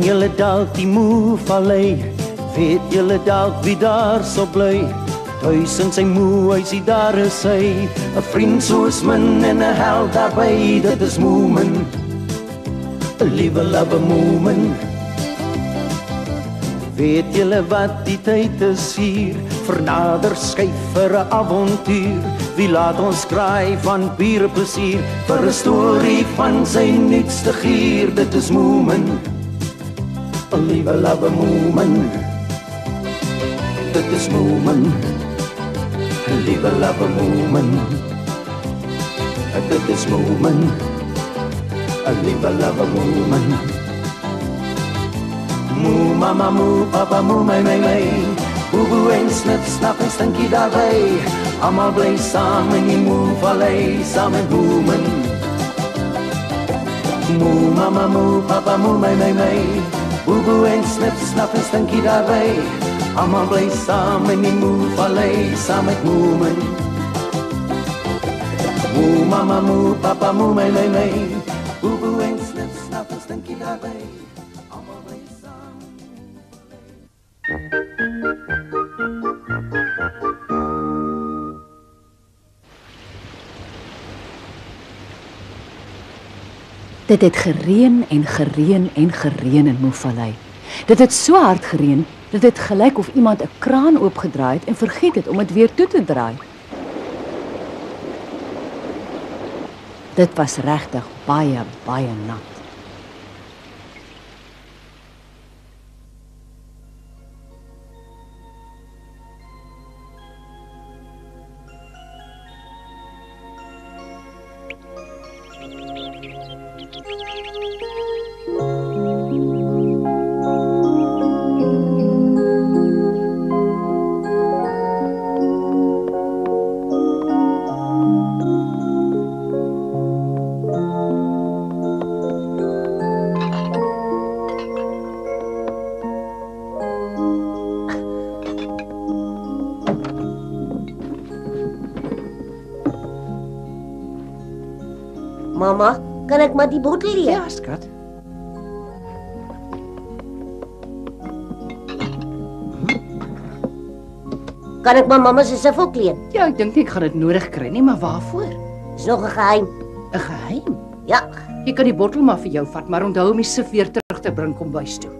Ken julle dalk die Moe-vallei? Weet julle dalk wie daar so bly? Thuis in sy moe-huisie, daar is hy. 'n vriend soos min en 'n held daarby, dit is Moeman. 'n liewe love Moeman. Weet julle wat die tyd is hier? Vernader skyf vir 'n avontuur. Wie laat ons kraai van pure plesier? Vir 'n storie van sy nuutste gier, dit is Moeman. 'n liewe love Moeman. Dit is Moeman. 'n liewe love Moeman. Dit is Moeman. 'n liewe love Moeman. Moe mama, moe papa, moe my. Boe boe en snip, snap en stinkie daarby. Almal bly saam in die Moe-vallei, saam met Moeman. Moe mama, moe papa, moe my. Boe boe en snip, snap en stinkie daarby. Almal bly saam in die Moe-vallei, saam met Moeman. Moe mama, moe papa, moe my. Boe boe en snip, snap en stinkie daarby. Almal bly saam in die Moe-vallei. Dit het gereën en gereën en gereën in Moe-vallei. Dit het so hard gereën, dat dit gelyk of iemand 'n kraan oopgedraai het en vergeet het om dit weer toe te draai. Dit was regtig baie, baie nat. Mama, kan ek maar die bottel leer? Ja, skat. Kan ek maar mamma se sifel kleen? Ja, ek dink nie ek gaan dit nodig kry nie, maar waarvoor? Dis nog 'n geheim. 'n Geheim? Ja. Jy kan die bottel maar vir jou vat, maar onthou om die sif weer terug te bring kom bys toe.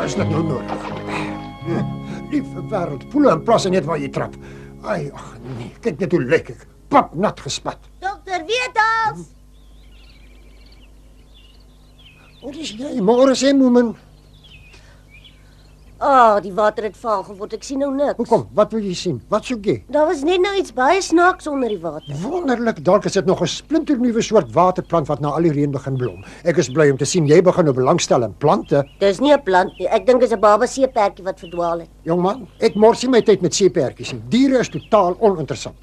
Is dit nou nodig? Liewe wêreld, poele en plasse net waar jy trap. Ai, ag nee, kyk net hoe lyk ek. Pap nat gespat. Dokter Wetals! Wat is jy? Môre sê Moeman. Die water het vaal geword. Ek sien nou niks. Hoekom? Wat wil jy sien? Wat soek jy? Daar was net nou iets baie snaaks onder die water. Wonderlik, dalk is dit nog 'n splinternuwe soort waterplant wat na al die reën begin blom. Ek is bly om te sien jy begin nou belangstel in plante. Dis nie 'n plant nie. Ek dink dit is 'n baba seepertjie wat verdwaal het. Jong man, ek mors nie my tyd met seepertjies nie. Diere is totaal oninteressant.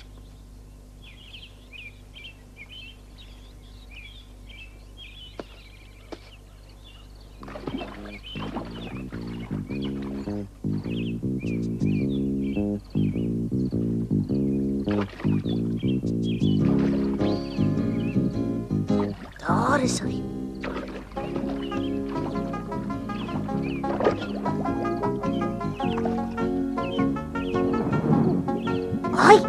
Daar is hy. Ai!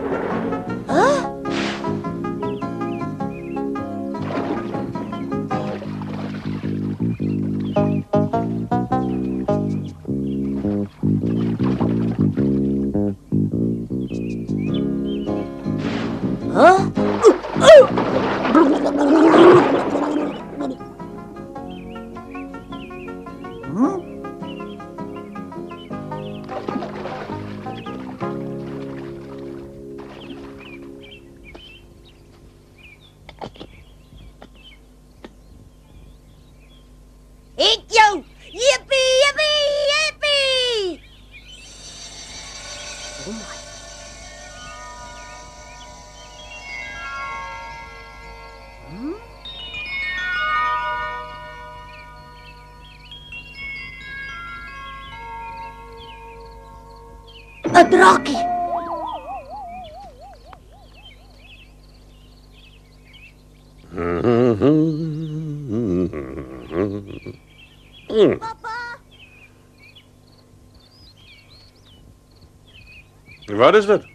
'n draakie. Wat is dit?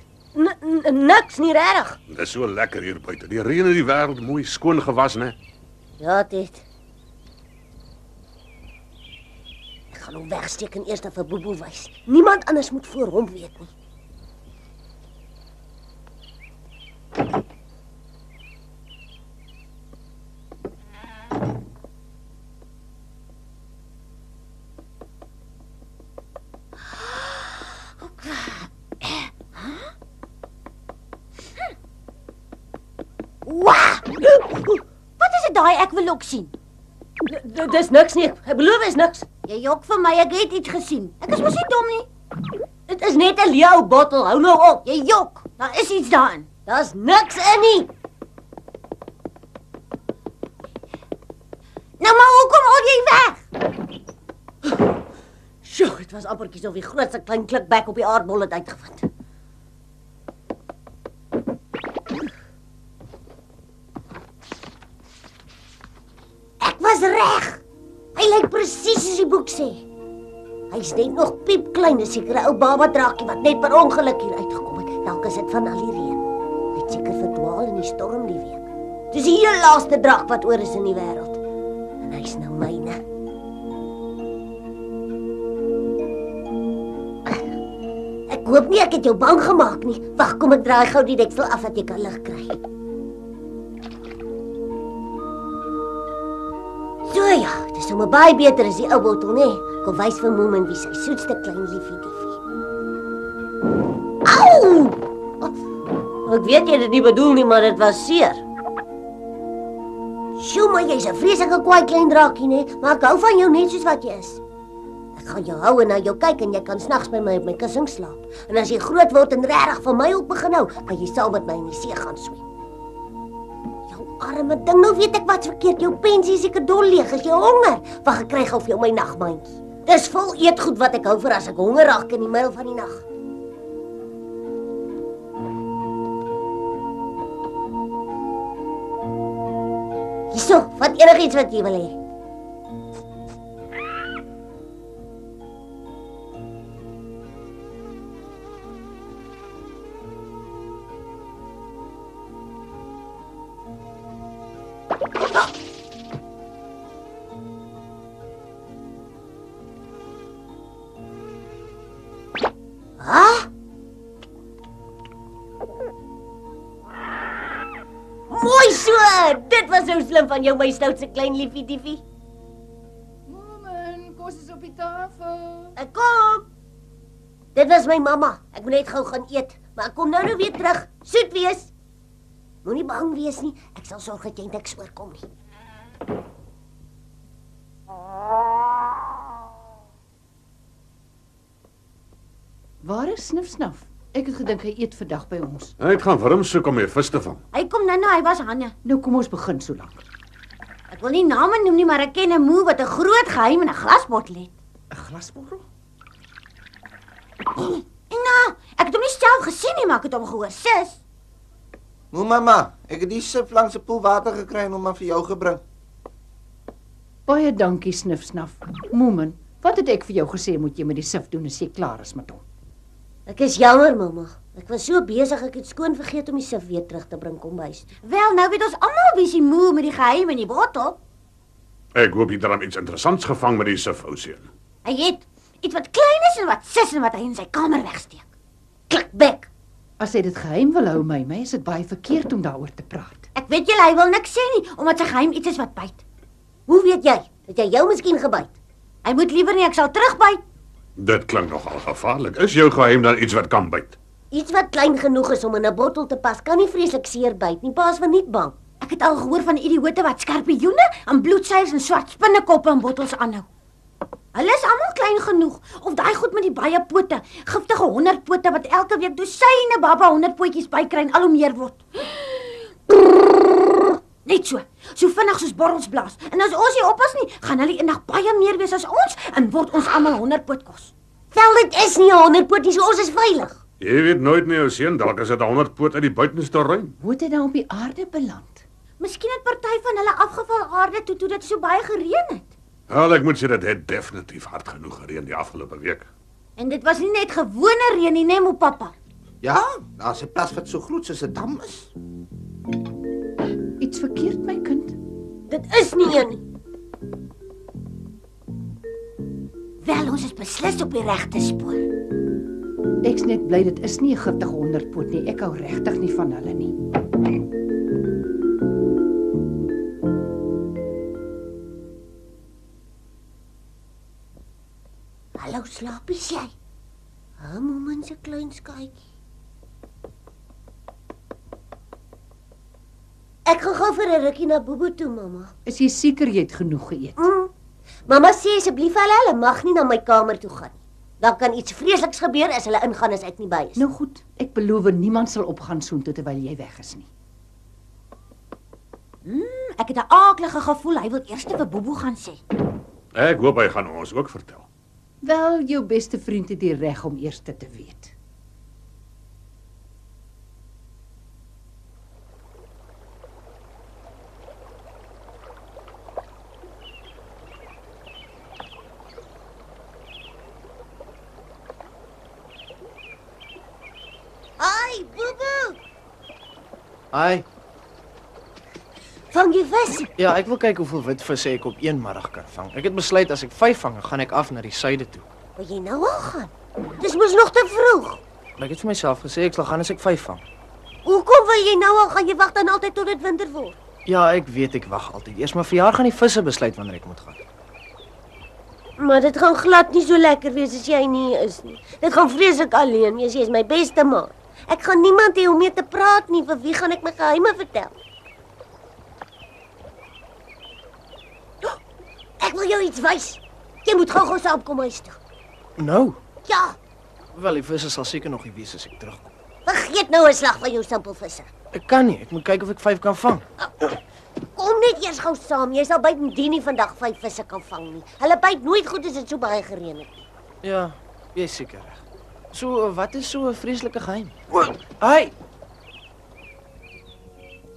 Niks nie regtig. Dit is so lekker hier buite. Die reën het die wêreld mooi skoon gewas, né? Ja, dit. Ek gaan hom wegsteek en eers vir Bobo wys. Niemand anders moet voor hom weet nie. Wat is dit daai ek wil ook sien? Dis niks nie. Ek beloof is niks. Jy jok vir my, ek het iets gesien. Ek is mos nie dom nie. Dit is net 'n leeu bottel. Hou nou op. Jy jok. Daar is iets daarin. Daar's niks in nie. Nou maar hoekom al jy weg? Sjoe, dit was amperkies of die grootste klein klikbek op die aardbol het uitgevind. Ek was reg. Hy lyk presies soos die boek sê. Hy's net nog piepklein, 'n sekere ou baba draakie wat net per ongeluk hier uitgekom het. Dalk is dit van al die reën. Hy het seker verdwaal in die storm die week. Dis die heel laaste draak wat oor is in die wêreld. En hy's nou myne. Ek hoop nie ek het jou bang gemaak nie. Wag, kom ek draai gou die deksel af dat jy kan lig kry. So ja, dit is sommer baie beter as die ou bottel, nee. Kom wys vir Moomin wie sy soetste klein liefie diefie. Au! Ek weet jy dit nie bedoel nie, maar dit was seer. Sjoe, maar jy's 'n vreeslike kwaai klein draakie, nee, maar ek hou van jou net soos wat jy is. Ek gaan jou hou en na jou kyk en jy kan snags by my op my kussing slaap. En as jy groot word en regtig van my ook begin hou, kan jy saam met my in die see gaan swem. Arme ding, nou weet ek wat's verkeerd. Jou pensie is seker dol leeg. As jy honger, wag ek kry gou vir jou my nagmandjie. Dis vol eetgoed wat ek hou vir as ek honger raak in die middel van die nag. Hierso, vat enigiets wat jy wil hê. Mooi so! Dit was nou slim van jou, my stoutse klein liefie diefie. Moomin, kos is op die tafel. Ek kom! Dit was my mamma. Ek moet net gou gaan eet, maar ek kom nou weer terug. Soet wees! Moenie bang wees nie. Ek sal sorg dat jy niks oorkom nie. Waar is Snif? Ek het gedink hy eet vandag by ons. Hy het gaan wurm soek om meer vis te vang. Hy kom nou, hy was Hanne. Nou kom ons begin so lank. Ek wil nie name noem nie, maar ek ken 'n moe wat 'n groot geheim in 'n glasbottel het. 'n Glasbottel? En nou, ek het hom nie self gesien nie, maar ek het hom gehoor, sis. Moe mamma, ek het die sif langs 'n poel water gekry en hom aan vir jou gebring. Baie dankie, Snif. Moomin, wat het ek vir jou gesê moet jy met die sif doen as jy klaar is met hom? Ek is jammer, mamma. Ek was so besig ek het skoon vergeet om die sif weer terug te bring kombuis toe. Wel, nou weet ons almal wie se moe met die geheim in die bottel. Ek hoop jy het dan iets interessants gevang met die sif, ou seun. Hy het iets wat klein is en wat sis en wat hy in sy kamer wegsteek. Klikbek. As hy dit geheim wil hou, my, is dit baie verkeerd om daaroor te praat. Ek weet julle, hy wil niks sê nie, omdat sy geheim iets is wat byt. Hoe weet jy? Het jy jou miskien gebyt? Hy moet liewer nie, ek sal terugbyt. Dit klink nogal gevaarlik. Is jou geheim dan iets wat kan byt? Iets wat klein genoeg is om in 'n bottel te pas, kan nie vreeslik seer byt nie. Paas van nie bang. Ek het al gehoor van idioote wat skorpioene en bloedseils en swart spinnekoppe in bottels aanhou. Hulle is almal klein genoeg, of daai goed met die baie pote, giftige 100 pote wat elke week dosyne baba 100 potjies bykry en al hoe meer word. Net so vinnig soos borrels blaas. En as ons nie oppas nie, gaan hulle eendag baie meer wees as ons en word ons almal 100 poot kos. Wel, dit is nie 'n 100 poot nie, so ons is veilig. Jy weet nooit nie, jou seun, dalk is dit 'n 100 poot uit die buitenste ruim. Hoe het hy dan op die aarde beland? Miskien het party van hulle afgeval aarde toe dit so baie gereën het. Wel, ek moet sê dit het definitief hard genoeg gereën die afgelope week. En dit was nie net gewone reën nie, nee, mo pappa. Ja, daar's 'n plas wat so groot soos 'n dam is. Iets verkeerd, my kind? Dit is nie een nie. Wel, ons is beslis op die regte spoor. Ek's net bly dit is nie 'n giftige 100 poot nie. Ek hou regtig nie van hulle nie. Hallo, slaapies jy? Moemen se klein skaatjie. Ek gaan gou vir 'n rukkie na Bobo toe, mamma. Is jy seker jy het genoeg geëet? Mamma sê asseblief hulle mag nie na my kamer toe gaan nie. Dan kan iets vreesliks gebeur as hulle ingaan as ek nie by is. Nou goed, ek beloof niemand sal opgaan soontoe terwyl jy weg is nie. Ek het 'n aaklige gevoel hy wil eers vir Bobo gaan sê. Ek hoop hy gaan ons ook vertel. Wel, jou beste vriend het die reg om eers te weet. Ai, Bobo! Hi. Vang jy vis? Ja, ek wil kyk hoeveel witvisse ek op een middag kan vang. Ek het besluit as ek 5 vang, gaan ek af na die suide toe. Wil jy nou al gaan? Dis mos nog te vroeg. Maar ek het vir myself gesê ek sal gaan as ek 5 vang. Hoekom wil jy nou al gaan? Jy wag dan altyd tot dit winter word. Ja, ek weet ek wag altyd. Eers maar vir jaar gaan die visse besluit wanneer ek moet gaan. Maar dit gaan glad nie so lekker wees as jy nie is nie. Dit gaan vreeslik alleen wees. Jy is my beste maat. Ek gaan niemand hê om mee te praat nie. Vir wie gaan ek my geheime vertel? Ek wil jou iets wys. Jy moet gou-gou saamkom huis toe. Nou, Ja, wel die visse sal seker nog nie wees as ek terugkom. vergeet nou 'n slag van jou simpelvisse. Ek kan nie. Ek moet kyk of ek 5 kan vang. Kom net eers gou saam. Jy sal buitendien nie vandag 5 visse kan vang nie. Hulle byt nooit goed as dit so baie gereën het nie. Ja, jy's seker reg. So, wat is so 'n vreeslike geheim? Hey,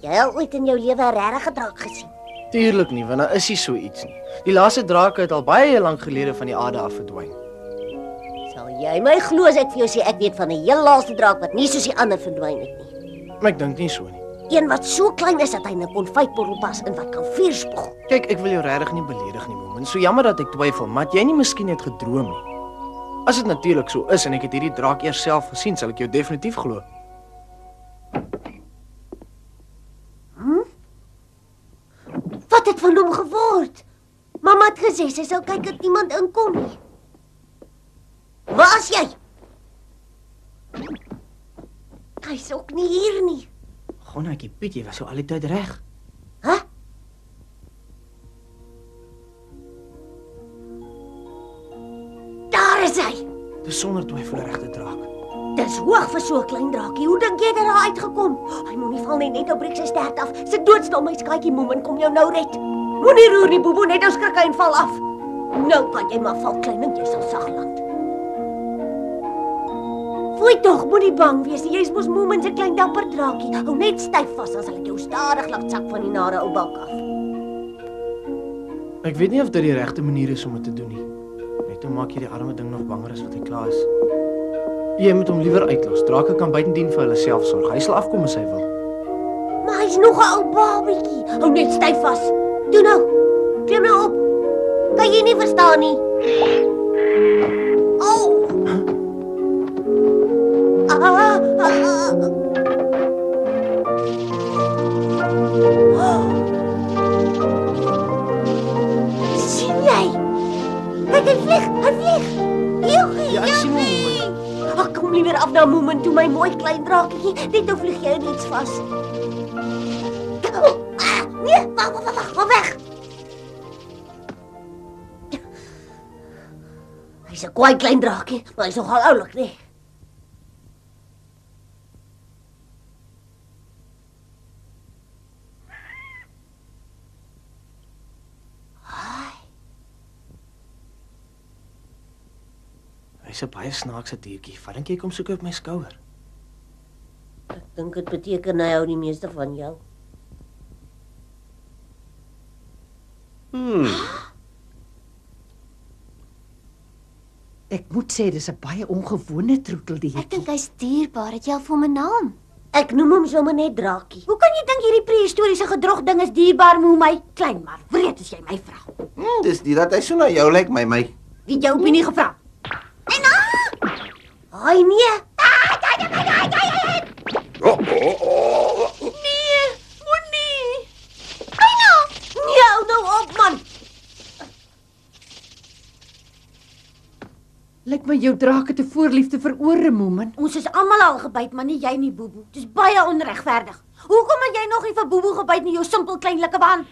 Jy het ooit in jou lewe 'n regte draak gesien? tuurlik nie, want daar is nie so iets nie. Die laaste drake het al baie lank gelede van die aarde af verdwyn. Sal jy my glo as ek vir jou sê ek weet van 'n heel laaste draak wat nie soos die ander verdwyn het nie? Maar ek dink nie so nie. Een wat so klein is dat hy 'n konfytbottel pas en wat kan vuur spoeg. Kyk, ek wil jou regtig nie beledig nie, Moemen. So jammer dat ek twyfel, maar het jy nie miskien net gedroom nie? As dit natuurlik so is en ek het hierdie draak eers self gesien, sal ek jou definitief glo. Wat het van hom geword? Mamma het gesê sy sal kyk dat niemand inkom nie. Waar is jy? Hy's ook nie hier nie. Gonnetjie Piet, jy was so al die tyd reg. Hæ? Daar is hy. Dis sonder twyfel 'n regte draak. Dis hoog vir so 'n klein draakie. Hoe dink jy het hy daar uitgekom? Hy moenie val nie, net op breek sy stert af. Sit doodstil my skaatjie Moemen, kom jou nou red. Moenie roer nie, Bobo, net ou skrik hy en val af. Nou kan jy maar val klein en jy sal sag land. Foei tog, moenie bang wees nie. Jy's mos Moemen se klein dapper draakie. Hou net styf vas, dan sal ek jou stadig laat sak van die nare ou bak af. Ek weet nie of dit die regte manier is om dit te doen nie. Net hoe maak jy die arme ding nog banger as wat hy klaar is? Jy moet hom liewer uitlos. Drake kan buitendien vir hulle self sorg. Hy sal afkom as hy wil. Maar hy's nog 'n ou babietjie. Hou net styf vas. Toe nou. Klim nou op. Kan jy nie verstaan nie? Oh. Sien jy? Hy vlieg. Jochie, Ja, ek sien hom, jochie. Ag, kom liewer af na Moemen toe, my mooi klein draakie. Net nou vlieg jy in iets vas. Nee, wag, ga weg. Hy's 'n kwaai klein draakie, maar hy's nogal oulik, nee. Hy's 'n baie snaakse diertjie. Wat dink jy kom soek op my skouer? Ek dink dit beteken hy hou die meeste van jou. Ek moet sê dis 'n baie ongewone troeteldier. Ek dink hy's dierbaar. Het jy al vir hom 'n naam? Ek noem hom sommer net Draakie. Hoe kan jy dink hierdie prehistoriese gedrog ding is dierbaar, moe my? Klein maar wreed as jy my vra. Dis die dat hy so na jou lyk, my. Wie het jou opinie gevra? Haai nee. Nee, moenie. Nee, hou nou op man. Lyk my jou draak het 'n voorliefde vir ore, Moomin. Ons is almal al gebyt, maar nie jy nie, Boeboe. Dis baie onregverdig. Hoekom het jy nog nie vir Boeboe gebyt nie, jou simpel kleinlike wan?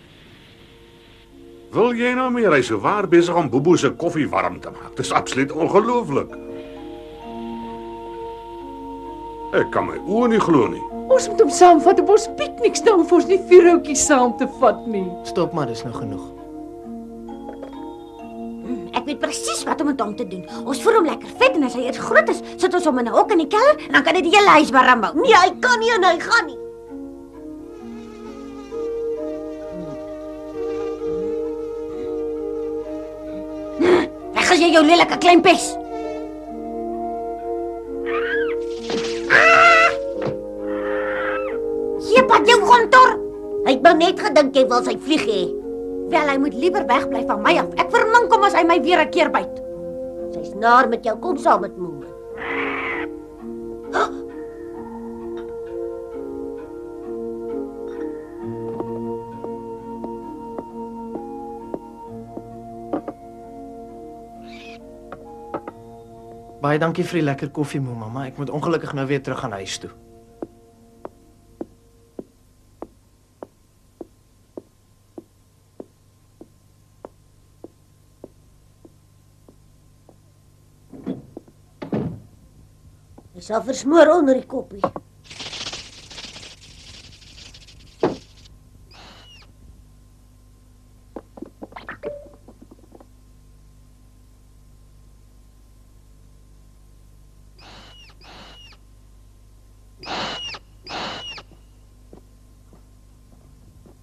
Wil jy nou meer? Hy's so waar besig om Boeboe se koffie warm te maak. Dis absoluut ongelooflik. Ek kan my oë nie glo nie. Ons moet hom saamvat op ons piknik, staan vir ons nie vuurhoutjies saam te vat nie. Stop maar, dis nou genoeg. Ek weet presies wat om met hom te doen. Ons voer hom lekker vet en as hy eers groot is, sit ons hom in 'n hok in die kelder en dan kan hy die hele huis warm hou. Nee, hy kan nie en hy gaan nie. Weg as jy jou lelike klein pes. Jepat jou kontor. Hy het nou net gedink jy wil sy vlieg hê. Wel, hy moet liewer wegbly van my af. Ek vermink hom as hy my weer 'n keer byt. Sy's naar met jou, kom saam met Moe. Baie dankie vir die lekker koffie, mamma. Ek moet ongelukkig nou weer terug gaan huis toe. Hy sal versmoor onder die koppie.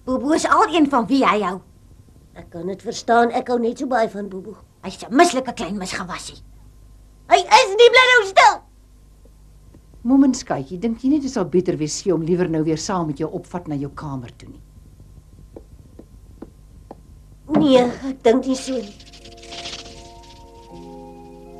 Boeboe is al een van wie hy hou. Ek kan dit verstaan, ek hou net so baie van Boeboe. Hy's 'n mislike klein misgewassie. Hy is nie, bly nou stil. Moomin skytjie, dink jy nie dit sal beter wees jy om liewer nou weer saam met jou opvat na jou kamer toe nie? Nee, ek dink nie so nie.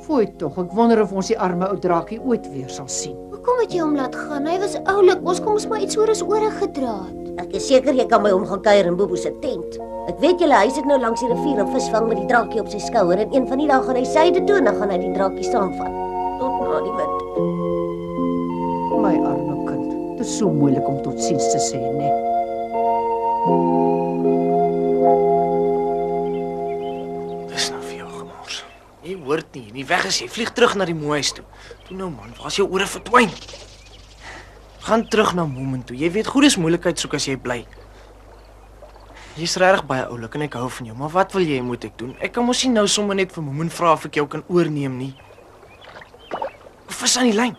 Fooi tog, ek wonder of ons die arme ou draakie ooit weer sal sien. Hoekom het jy hom laat gaan? Hy was oulik. Ons kom ons maar iets oor is ore gedra het. Ek is seker jy kan by hom gaan kuier in Boeboe se tent. Ek weet julle hy sit nou langs die rivier en visvang met die draakie op sy skouer en een van die dae gaan hy syde toe en dan gaan hy die draakie saamvat tot na die wind. My arme kind, dit is so moeilik om totsiens te sê, nee. Dis nou vir jou gemors. Jy hoort nie weg is jy. Vlieg terug na die moehuis toe. Toe nou man, waar's jou ore verdwyn? Gaan terug na Moomin toe. Jy weet goed dis moeilikheid soek as jy bly. Jy's regtig baie oulik en ek hou van jou, maar wat wil jy moet ek doen? Ek kan mos nie nou sommer net vir Moomin vra of ek jou kan oorneem nie. Of is aan die lyn?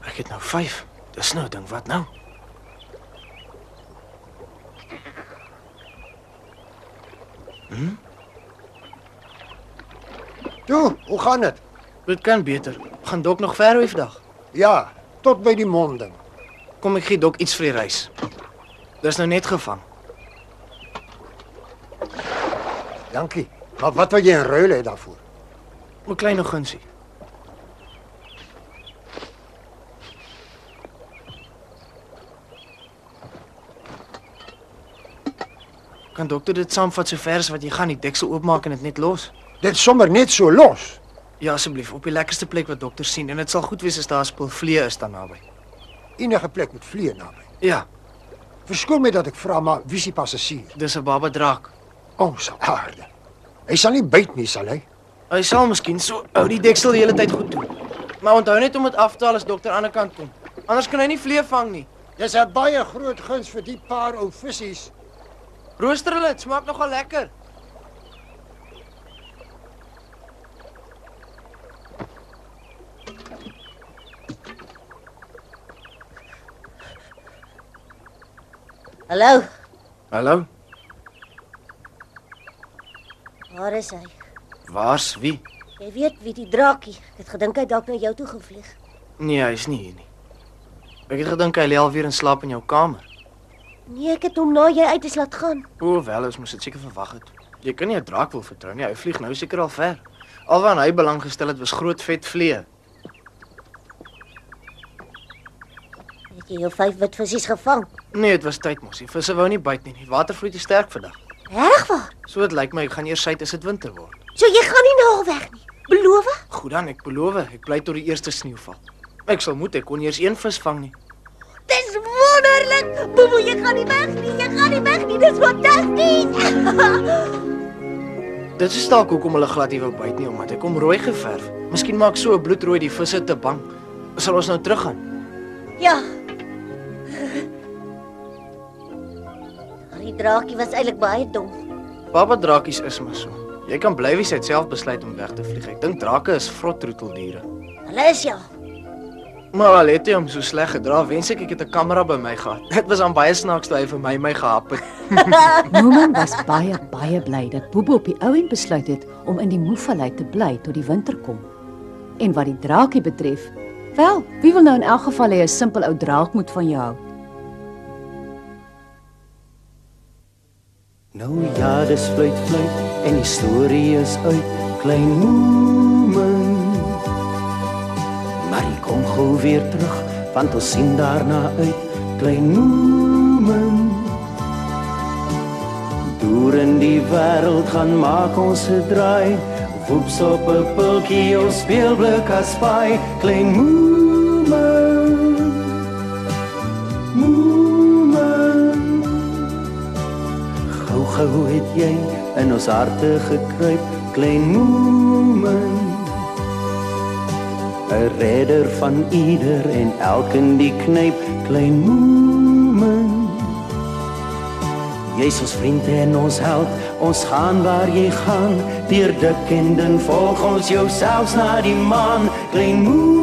Ek het nou 5. Dis nou ding, wat nou? Toe, hoe gaan dit? Dit kan beter. Gaan Dok nog ver hoefdag? Ja, tot by die monding. Kom ek gee Dok iets vir die reis. Dis nou net gevang. Dankie. Maar wat wil jy in ruil hê daarvoor? 'n Klein gunsie. Kan dokter dit saamvat so ver as wat jy gaan, die deksel oopmaak en dit net los? Dit sommer net so los. Ja, asseblief, op die lekkerste plek wat dokter sien en dit sal goed wees as daar 'n spul vliee is daar naby. Enige plek met vliee naby. Ja, Verskoon my dat ek vra, maar wie is die passasier? dis 'n baba draak. Ons aarde. Hy sal nie byt nie, sal hy? Hy sal miskien so hou die deksel die hele tyd goed toe. Maar onthou net om dit af te haal as dokter aan die ander kant kom. Anders kan hy nie vliee vang nie. Dis 'n baie groot guns vir die paar ou vissies. Rooster hulle, dit smaak nogal lekker. Hallo, Hallo, waar is hy? waar's wie? Jy weet wie die draakie. Ek het gedink hy dalk na jou toe gevlieg. Nee, hy's nie hier nie. Ek het gedink hy lê alweer in slaap in jou kamer. Nee, ek het hom na jy uit is laat gaan. Wel, ons moes dit seker verwag het. Jy kan nie 'n draak wil vertrou nie, hy vlieg nou seker al ver. Alwaar hy belang gestel het was groot vet vliee. Het jy jou 5 wit visies gevang? Nee, dit was tyd mos. Die visse wou nie byt nie. Die water vloei te sterk vandag. Regwaar? So dit lyk my ek gaan eers uit as dit winter word. So jy gaan nie nou al weg nie. Beloof? Goed dan, ek beloof, ek bly tot die eerste sneeuval. Ek sal moet, ek kon eers een vis vang nie. Dis wonderlik. Bobo, jy gaan nie weg nie. Jy gaan nie weg nie. Dis fantasties. Dit is dalk hoekom hulle glad nie wou byt nie, omdat ek hom rooi geverf. Miskien maak so 'n bloedrooi die visse te bang. Sal ons nou teruggaan? Ja. Die draakie was eintlik baie dom. Baba drakies is maar so. Jy kan bly wie sy self besluit om weg te vlieg. Ek dink drake is vrot troeteldiere. Hulle is ja. Maar al het hy hom so sleg gedra, wens ek het 'n kamera by my gehad. Dit was aan baie snaaks toe hy vir my gehap het. Mooman was baie bly dat Bobo op die ou end besluit het om in die Moevallei te bly tot die winter kom. En wat die draakie betref, wel, wie wil nou in elk geval hê 'n simpel ou draak moet van jou hou? Nou ja, dis fluit en die storie is uit, klein Mooman. Maar hy kom gou weer terug, want ons sien daarna uit, klein Mooman. Deur in die wêreld gaan maak ons 'n draai, woeps op 'n pultjie ons speelblik as paai, klein Mooman. Mooman. Gou het jy in ons harte gekruip, klein Mooman. 'n redder van ieder en elkeen die knyp, klein Mooman. Jy's ons vriend en ons held, ons gaan waar jy gaan, deur dik en dun volg ons jou selfs na die maan, klein Mooman.